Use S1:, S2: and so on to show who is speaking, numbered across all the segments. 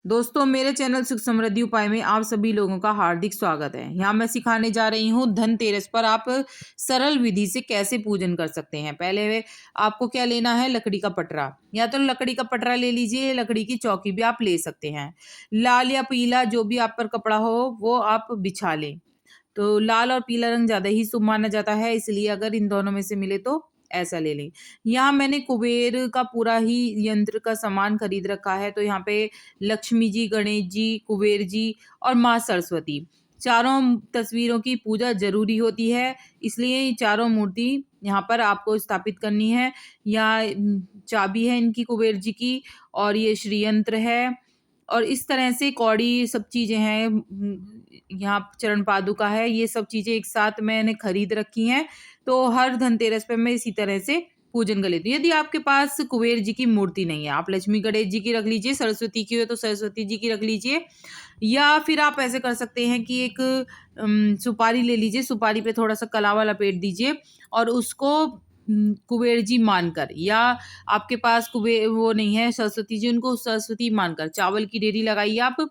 S1: दोस्तों, मेरे चैनल सुख समृद्धि उपाय में आप सभी लोगों का हार्दिक स्वागत है। यहाँ मैं सिखाने जा रही हूँ धनतेरस पर आप सरल विधि से कैसे पूजन कर सकते हैं। पहले आपको क्या लेना है, लकड़ी का पटरा, या तो लकड़ी का पटरा ले लीजिए, लकड़ी की चौकी भी आप ले सकते हैं। लाल या पीला जो भी आप पर कपड़ा हो वो आप बिछा लें। तो लाल और पीला रंग ज्यादा ही शुभ माना जाता है, इसलिए अगर इन दोनों में से मिले तो ऐसा ले लें। यहाँ मैंने कुबेर का पूरा ही यंत्र का सामान खरीद रखा है। तो यहाँ पे लक्ष्मी जी, गणेश जी, कुबेर जी और माँ सरस्वती, चारों तस्वीरों की पूजा जरूरी होती है, इसलिए ये चारों मूर्ति यहाँ पर आपको स्थापित करनी है। या चाबी है इनकी कुबेर जी की, और ये श्री यंत्र है, और इस तरह से कौड़ी सब चीजें हैं। यहाँ चरण पादुका है, ये सब चीजें एक साथ मैंने खरीद रखी हैं। तो हर धनतेरस पे मैं इसी तरह से पूजन कर लेती हूँ। यदि आपके पास कुबेर जी की मूर्ति नहीं है, आप लक्ष्मी गणेश जी की रख लीजिए, सरस्वती की हो तो सरस्वती जी की रख लीजिए, या फिर आप ऐसे कर सकते हैं कि एक सुपारी ले लीजिए, सुपारी पे थोड़ा सा कलावा लपेट दीजिए और उसको कुबेर जी मानकर, या आपके पास कुबेर वो नहीं है सरस्वती जी, उनको सरस्वती मानकर चावल की डेरी लगाइए आप।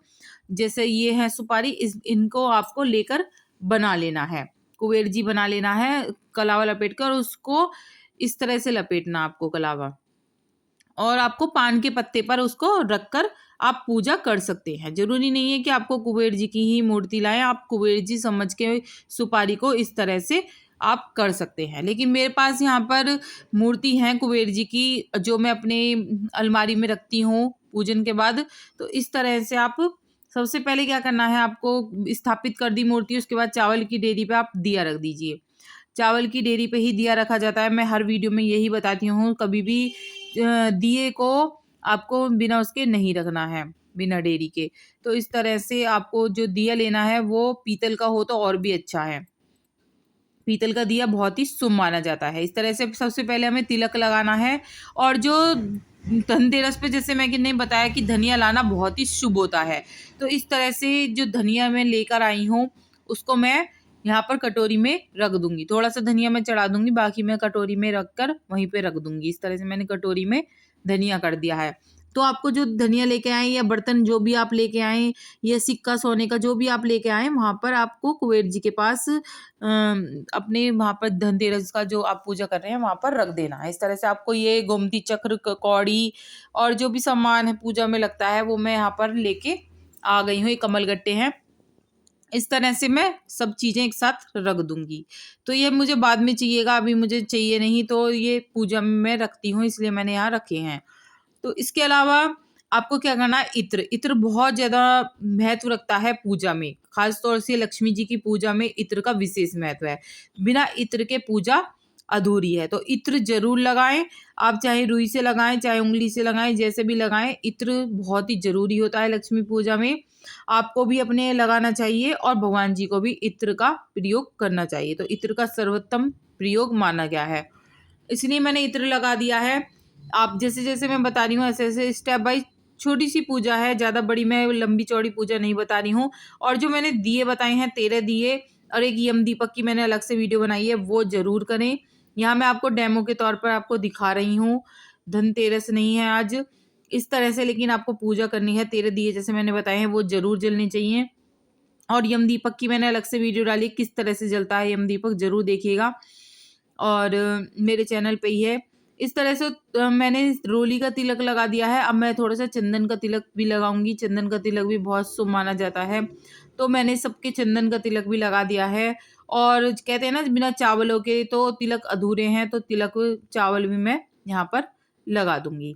S1: जैसे ये है सुपारी, इनको आपको लेकर बना लेना है, कुबेर जी बना लेना है कलावा लपेट कर, उसको इस तरह से लपेटना आपको कलावा, और आपको पान के पत्ते पर उसको रखकर आप पूजा कर सकते हैं। जरूरी नहीं है कि आपको कुबेर जी की ही मूर्ति लाएं, आप कुबेर जी समझ के सुपारी को इस तरह से आप कर सकते हैं। लेकिन मेरे पास यहाँ पर मूर्ति है कुबेर जी की, जो मैं अपने अलमारी में रखती हूँ पूजन के बाद। तो इस तरह से आप सबसे पहले क्या करना है, आपको स्थापित कर दी मूर्ति, उसके बाद चावल की डेरी पे आप दिया रख दीजिए। चावल की डेरी पे ही दिया रखा जाता है, मैं हर वीडियो में यही बताती हूँ। कभी भी दिए को आपको बिना उसके नहीं रखना है, बिना डेरी के। तो इस तरह से आपको जो दिया लेना है वो पीतल का हो तो और भी अच्छा है, पीतल का दिया बहुत ही शुभ माना जाता है। इस तरह से सबसे पहले हमें तिलक लगाना है, और जो धनतेरस पे जैसे मैंने बताया कि धनिया लाना बहुत ही शुभ होता है, तो इस तरह से जो धनिया मैं लेकर आई हूँ उसको मैं यहाँ पर कटोरी में रख दूंगी। थोड़ा सा धनिया मैं चढ़ा दूंगी, बाकी मैं कटोरी में रख कर वहीं पे रख दूंगी। इस तरह से मैंने कटोरी में धनिया कर दिया है। तो आपको जो धनिया लेके आए, या बर्तन जो भी आप लेके आए, या सिक्का सोने का जो भी आप लेके आए, वहां पर आपको कुबेर जी के पास अपने वहां पर धनतेरस का जो आप पूजा कर रहे हैं वहां पर रख देना है। इस तरह से आपको ये गोमती चक्र, कौड़ी और जो भी सामान है पूजा में लगता है वो मैं यहाँ पर लेके आ गई हूँ। ये कमल गट्टे हैं, इस तरह से मैं सब चीजें एक साथ रख दूंगी। तो ये मुझे बाद में चाहिएगा, अभी मुझे चाहिए नहीं, तो ये पूजा में मैं रखती हूँ, इसलिए मैंने यहाँ रखे हैं। तो इसके अलावा आपको क्या करना है, इत्र, इत्र बहुत ज्यादा महत्व रखता है पूजा में, खास तौर से लक्ष्मी जी की पूजा में इत्र का विशेष महत्व है। बिना इत्र के पूजा अधूरी है, तो इत्र जरूर लगाएं। आप चाहे रुई से लगाएं, चाहे उंगली से लगाएं, जैसे भी लगाएं, इत्र बहुत ही जरूरी होता है लक्ष्मी पूजा में। आपको भी अपने लगाना चाहिए और भगवान जी को भी इत्र का प्रयोग करना चाहिए। तो इत्र का सर्वोत्तम प्रयोग माना गया है, इसलिए मैंने इत्र लगा दिया है। आप जैसे जैसे मैं बता रही हूँ ऐसे ऐसे स्टेप बाय, छोटी सी पूजा है, ज्यादा बड़ी मैं लंबी चौड़ी पूजा नहीं बता रही हूँ। और जो मैंने दिए बताए हैं 13 दिए, और एक यम दीपक की मैंने अलग से वीडियो बनाई है, वो जरूर करें। यहाँ मैं आपको डेमो के तौर पर आपको दिखा रही हूँ, धनतेरस नहीं है आज, इस तरह से लेकिन आपको पूजा करनी है। 13 दिए जैसे मैंने बताए हैं वो जरूर जलने चाहिए। और यम दीपक की मैंने अलग से वीडियो डाली, किस तरह से जलता है यम दीपक, जरूर देखिएगा, और मेरे चैनल पे ही है। इस तरह से मैंने रोली का तिलक लगा दिया है। अब मैं थोड़ा सा चंदन का तिलक भी लगाऊंगी, चंदन का तिलक भी बहुत शुभ माना जाता है, तो मैंने सबके चंदन का तिलक भी लगा दिया है। और कहते हैं ना बिना चावलों के तो तिलक अधूरे हैं, तो तिलक चावल भी मैं यहाँ पर लगा दूंगी।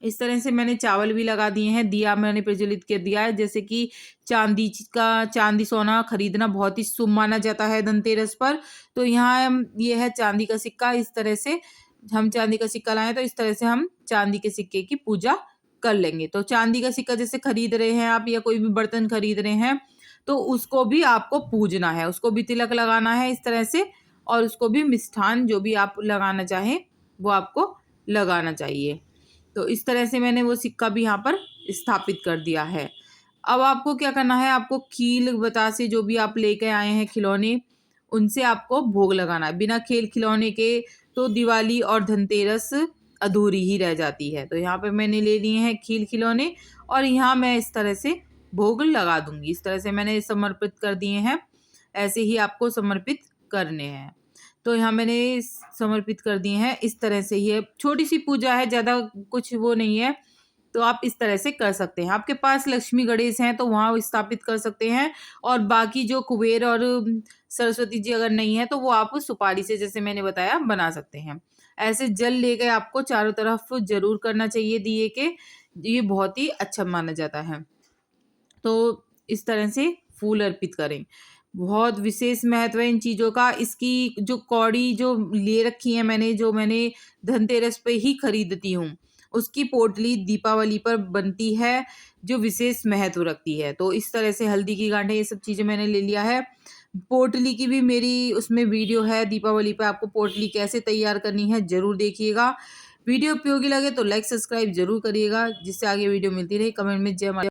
S1: इस तरह से मैंने चावल भी लगा दिए हैं, दिया मैंने प्रज्वलित कर दिया है। जैसे कि चांदी सोना खरीदना बहुत ही शुभ माना जाता है धनतेरस पर, तो यहाँ ये है चांदी का सिक्का। इस तरह से हम चांदी का सिक्का लाए, तो इस तरह से हम चांदी के सिक्के की पूजा कर लेंगे। तो चांदी का सिक्का जैसे खरीद रहे हैं आप, या कोई भी बर्तन खरीद रहे हैं, तो उसको भी आपको पूजना है, उसको भी तिलक लगाना है इस तरह से, और उसको भी मिष्ठान जो भी आप लगाना चाहें वो आपको लगाना चाहिए। तो इस तरह से मैंने वो सिक्का भी यहाँ पर स्थापित कर दिया है। अब आपको क्या करना है, आपको कील बतासे जो भी आप लेके आए हैं खिलौने, उनसे आपको भोग लगाना है। बिना खेल खिलौने के तो दिवाली और धनतेरस अधूरी ही रह जाती है। तो यहाँ पे मैंने ले लिए हैं खील खिलौने और यहाँ मैं इस तरह से भोग लगा दूंगी। इस तरह से मैंने समर्पित कर दिए हैं। ऐसे ही आपको समर्पित करने हैं। तो यहाँ मैंने समर्पित कर दिए हैं। इस तरह से ही छोटी सी पूजा है, ज़्यादा कुछ वो नहीं है। तो आप इस तरह से कर सकते हैं। आपके पास लक्ष्मी गणेश हैं तो वहाँ स्थापित कर सकते हैं, और बाकी जो कुबेर और सरस्वती जी अगर नहीं है तो वो आप सुपारी से, जैसे मैंने बताया, बना सकते हैं। ऐसे जल लेके आपको चारों तरफ जरूर करना चाहिए दिए के, ये बहुत ही अच्छा माना जाता है। तो इस तरह से फूल अर्पित करें। बहुत विशेष महत्व है इन चीज़ों का। इसकी जो कौड़ी जो ले रखी है मैंने, जो मैंने धनतेरस पे ही खरीदती हूँ, उसकी पोटली दीपावली पर बनती है, जो विशेष महत्व रखती है। तो इस तरह से हल्दी की गांठें, ये सब चीज़ें मैंने ले लिया है। पोटली की भी मेरी उसमें वीडियो है, दीपावली पे आपको पोटली कैसे तैयार करनी है ज़रूर देखिएगा। वीडियो उपयोगी लगे तो लाइक सब्सक्राइब जरूर करिएगा, जिससे आगे वीडियो मिलती रहे। कमेंट में जय माता